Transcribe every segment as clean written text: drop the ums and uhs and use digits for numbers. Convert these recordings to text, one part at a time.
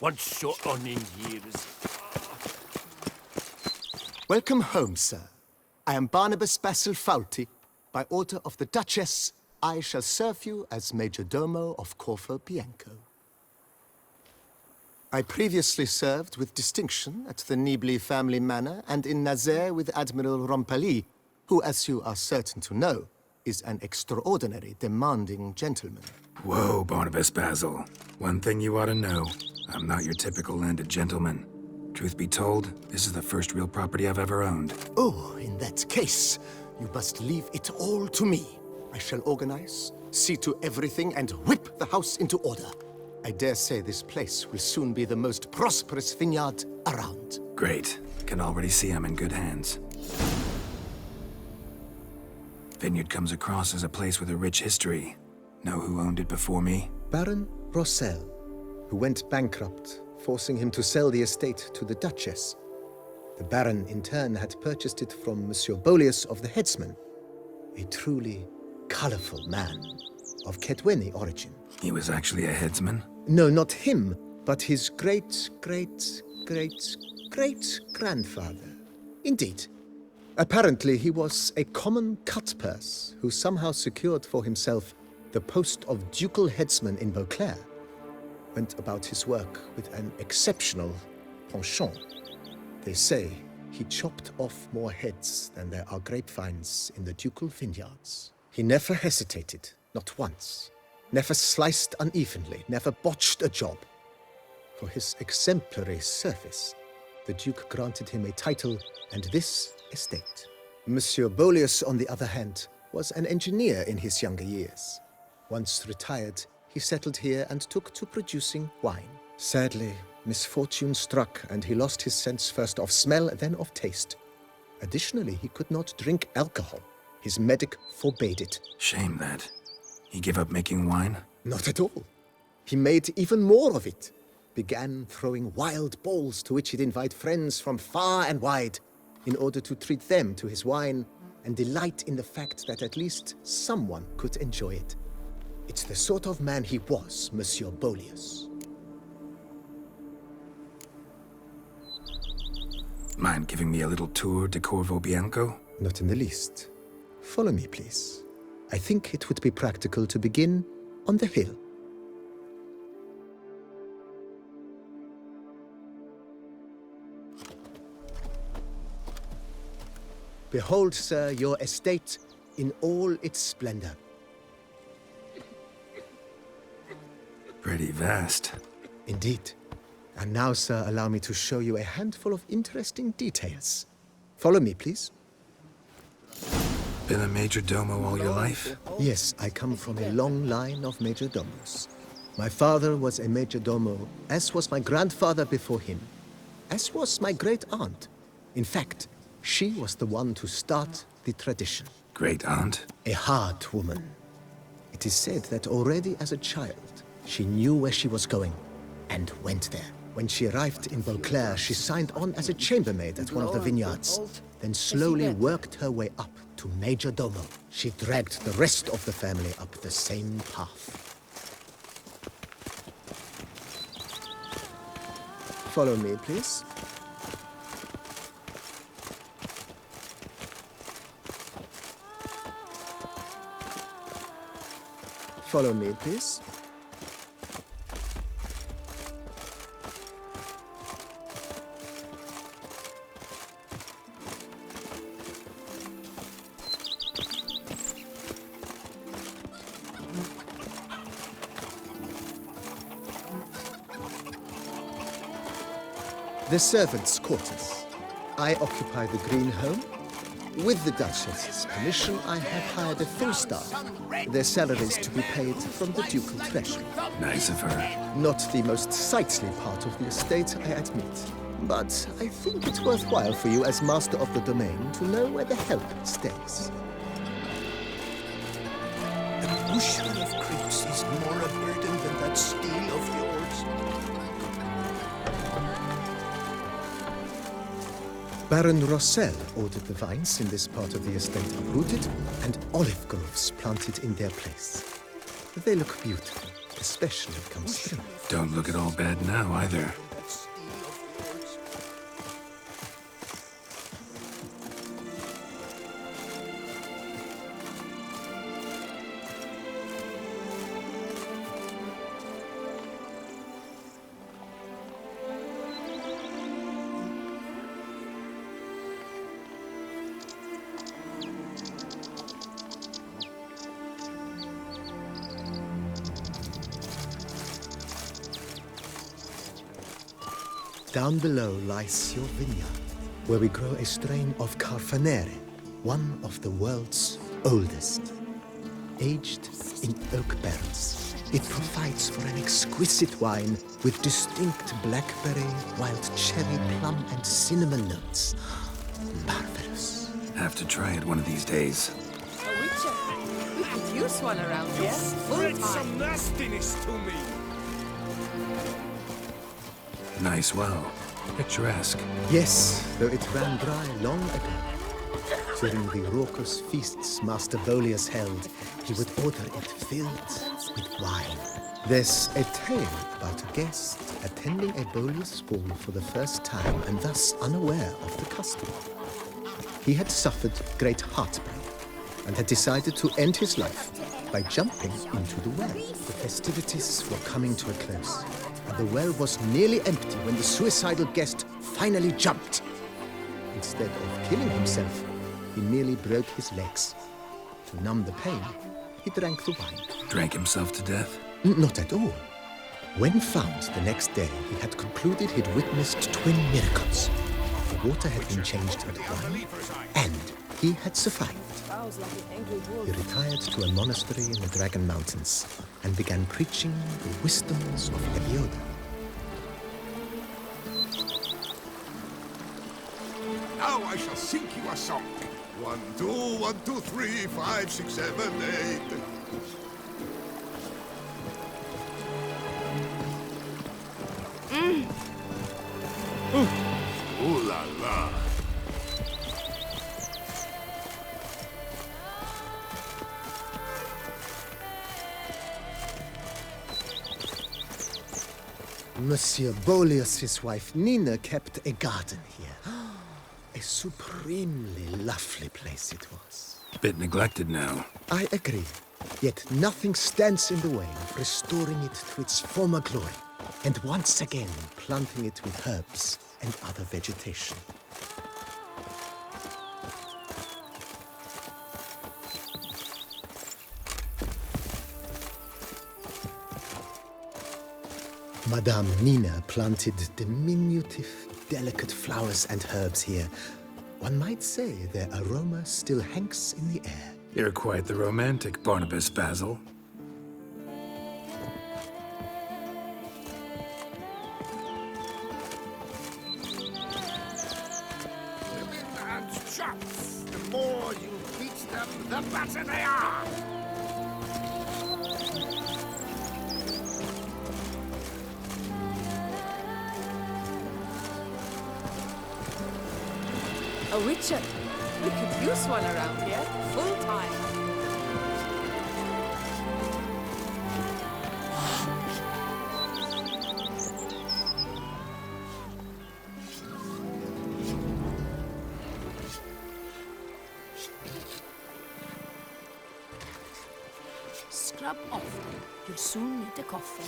want short on in years. Welcome home, sir. I am Barnabas Basil Fawlty. By order of the Duchess, I shall serve you as Major Domo of Corvo Bianco. I previously served with distinction at the Nibli family manor and in Nazaire with Admiral Rompali, who, as you are certain to know, is an extraordinary, demanding gentleman. Whoa, Barnabas Basil. One thing you ought to know. I'm not your typical landed gentleman. Truth be told, this is the first real property I've ever owned. Oh, in that case, you must leave it all to me. I shall organize, see to everything, and whip the house into order. I dare say this place will soon be the most prosperous vineyard around. Great. Can already see I'm in good hands. Vineyard comes across as a place with a rich history. Know who owned it before me? Baron Rossel, who went bankrupt, forcing him to sell the estate to the Duchess. The Baron, in turn, had purchased it from Monsieur Boleus of the Headsman, a truly colorful man of Kedweni origin. He was actually a headsman? No, not him, but his great-great-great-great-grandfather. Indeed. Apparently, he was a common cutpurse who somehow secured for himself the post of ducal headsman in Beauclair. Went about his work with an exceptional penchant. They say he chopped off more heads than there are grapevines in the ducal vineyards. He never hesitated, not once. Never sliced unevenly, never botched a job. For his exemplary service, the Duke granted him a title and this estate. Monsieur Boleus, on the other hand, was an engineer in his younger years. Once retired, he settled here and took to producing wine. Sadly, misfortune struck and he lost his sense first of smell, then of taste. Additionally, he could not drink alcohol. His medic forbade it. Shame that. He gave up making wine? Not at all. He made even more of it. Began throwing wild balls to which he'd invite friends from far and wide in order to treat them to his wine and delight in the fact that at least someone could enjoy it. It's the sort of man he was, Monsieur Boleus. Mind giving me a little tour de Corvo Bianco? Not in the least. Follow me, please. I think it would be practical to begin on the hill. Behold, sir, your estate in all its splendor. Pretty vast. Indeed. And now, sir, allow me to show you a handful of interesting details. Follow me, please. Been a major domo all your life? Yes, I come from a long line of major domos. My father was a major domo, as was my grandfather before him, as was my great-aunt. In fact, she was the one to start the tradition. Great-aunt? A hard woman. It is said that already as a child, she knew where she was going and went there. When she arrived in Beauclair, she signed on as a chambermaid at one of the vineyards, then slowly worked her way up to Major Domo. She dragged the rest of the family up the same path. Follow me, please. Follow me, please. The servants' quarters. I occupy the green home. With the Duchess's permission, I have hired a full staff. Their salaries to be paid from the ducal treasury. Nice of her. Not the most sightly part of the estate, I admit. But I think it's worthwhile for you as master of the domain to know where the help stays. A bushel of creeps is more a burden than that steel of yours. Baron Rossel ordered the vines in this part of the estate uprooted and olive groves planted in their place. They look beautiful, especially comes through. Don't look at all bad now, either. That steel of yours. Down below lies your vineyard, where we grow a strain of Carfanere, one of the world's oldest. Aged in oak barrels, it provides for an exquisite wine with distinct blackberry, wild cherry, plum, and cinnamon notes. Marvelous. Have to try it one of these days. A witcher. We could use one around here. Full Spread time. some nastiness to me. Nice well. Picturesque. Yes, though it ran dry long ago. During the raucous feasts Master Bolius held, he would order it filled with wine. There's a tale about a guest attending a Bolius ball for the first time and thus unaware of the custom. He had suffered great heartbreak and had decided to end his life by jumping into the well. The festivities were coming to a close, and the well was nearly empty when the suicidal guest finally jumped. Instead of killing himself, he merely broke his legs. To numb the pain, he drank the wine. Drank himself to death? Not at all. When found the next day, he had concluded he'd witnessed twin miracles. The water had been changed into wine, and he had survived. Sounds like an angry wolf. He retired to a monastery in the Dragon Mountains and began preaching the wisdoms of Hevioda. Now I shall sing you a song. 1, 2, 1, 2, 3, 5, 6, 7, 8. Ooh la la. Monsieur Bolius' wife Nina kept a garden here. A supremely lovely place it was. Bit neglected now. I agree. Yet nothing stands in the way of restoring it to its former glory, and once again planting it with herbs and other vegetation. Madame Nina planted diminutive, delicate flowers and herbs here. One might say their aroma still hangs in the air. You're quite the romantic, Barnabas Basil. Women and chops. The more you beat them, the better they are. A witcher. We could use one around here. Full time. Scrub off. You'll soon need a coffee.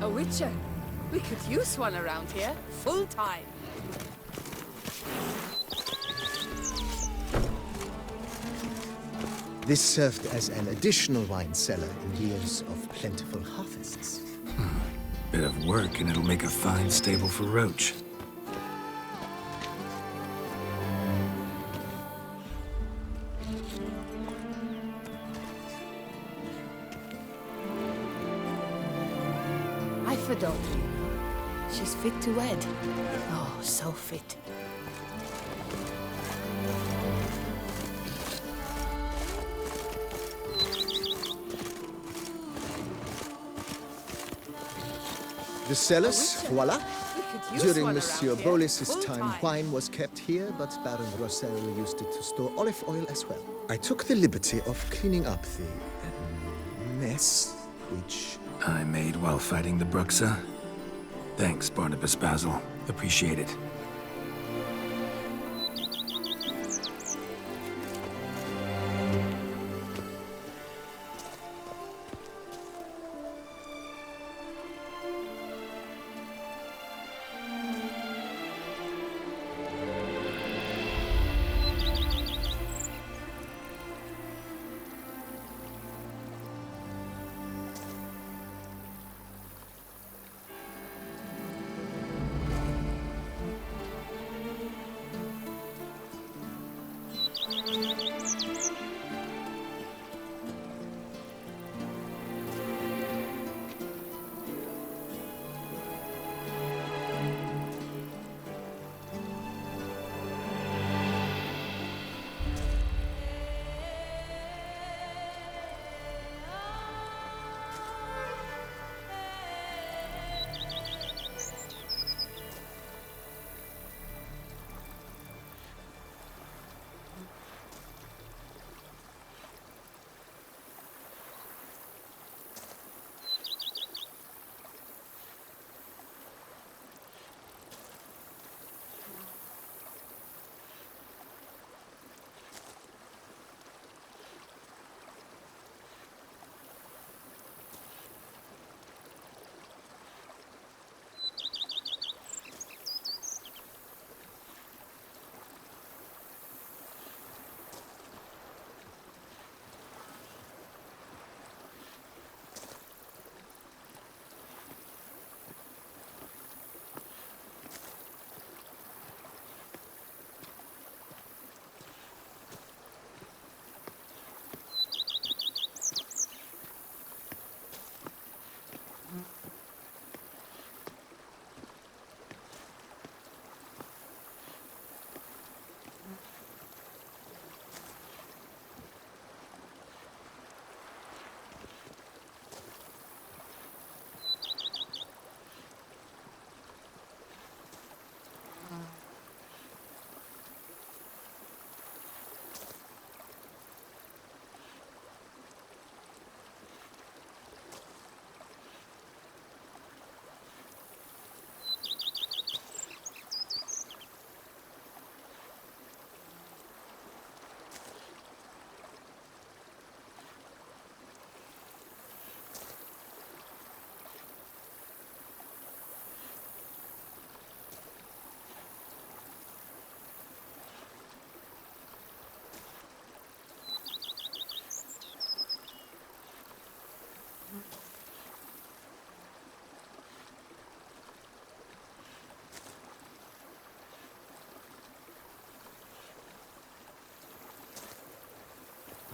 A witcher. We could use one around here. Full time. This served as an additional wine cellar in years of plentiful harvests. Bit of work and it'll make a fine stable for Roach. I've a daughter, you know. She's fit to wed. Oh, so fit. The cellars, voila. We could use During one Monsieur around here, Bolis's full time, wine was kept here, but Baron Rossel used it to store olive oil as well. I took the liberty of cleaning up the mess, which... I made while fighting the Bruxa. Thanks, Barnabas Basil. Appreciate it.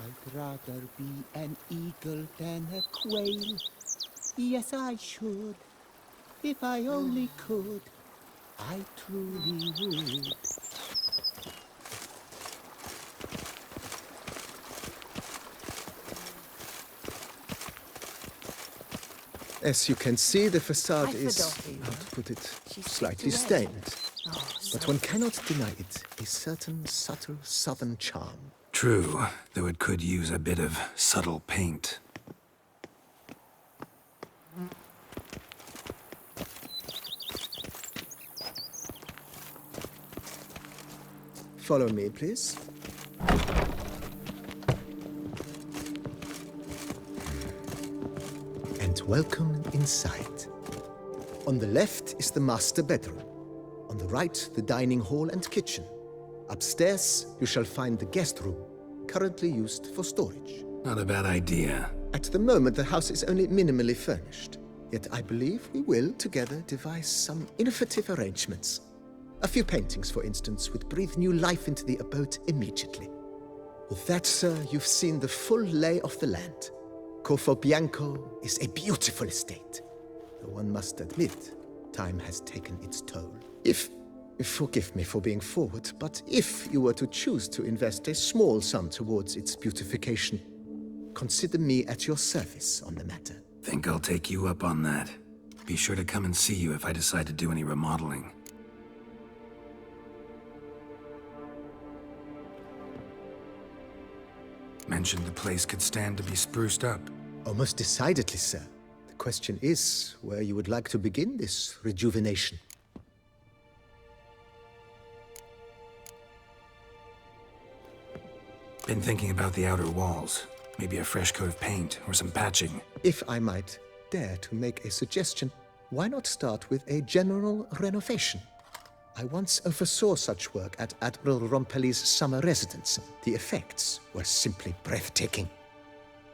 I'd rather be an eagle than a quail. Yes, I should. If I only could, I truly would. As you can see, the facade I is, forgot you. how to put it, She's slightly still red. stained. Oh, But one cannot deny it, a certain subtle southern charm. True, though it could use a bit of subtle paint. Follow me, please. And welcome inside. On the left is the master bedroom. On the right, the dining hall and kitchen. Upstairs, you shall find the guest room, currently used for storage. Not a bad idea. At the moment, the house is only minimally furnished. Yet I believe we will, together, devise some innovative arrangements. A few paintings, for instance, would breathe new life into the abode immediately. With that, sir, you've seen the full lay of the land. Corvo Bianco is a beautiful estate. Though one must admit, time has taken its toll. Forgive me for being forward, but if you were to choose to invest a small sum towards its beautification, consider me at your service on the matter. Think I'll take you up on that. Be sure to come and see you if I decide to do any remodeling. Mentioned the place could stand to be spruced up. Oh, most decidedly, sir. The question is where you would like to begin this rejuvenation. Been thinking about the outer walls. Maybe a fresh coat of paint or some patching. If I might dare to make a suggestion, why not start with a general renovation? I once oversaw such work at Admiral Rompelli's summer residence. The effects were simply breathtaking.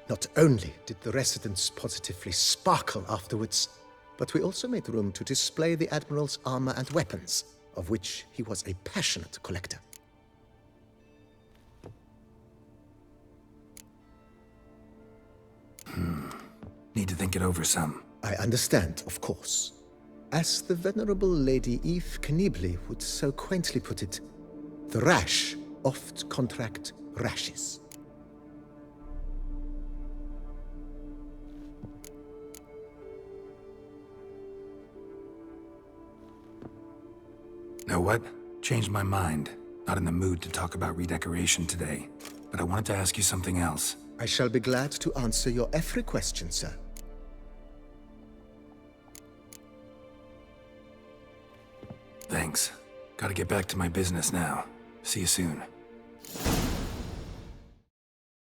Not only did the residence positively sparkle afterwards, but we also made room to display the Admiral's armor and weapons, of which he was a passionate collector. Need to think it over some. I understand, of course. As the venerable Lady Eve Knibley would so quaintly put it, the rash oft contract rashes. Know what? Changed my mind. Not in the mood to talk about redecoration today. But I wanted to ask you something else. I shall be glad to answer your every question, sir. Thanks. Gotta get back to my business now. See you soon.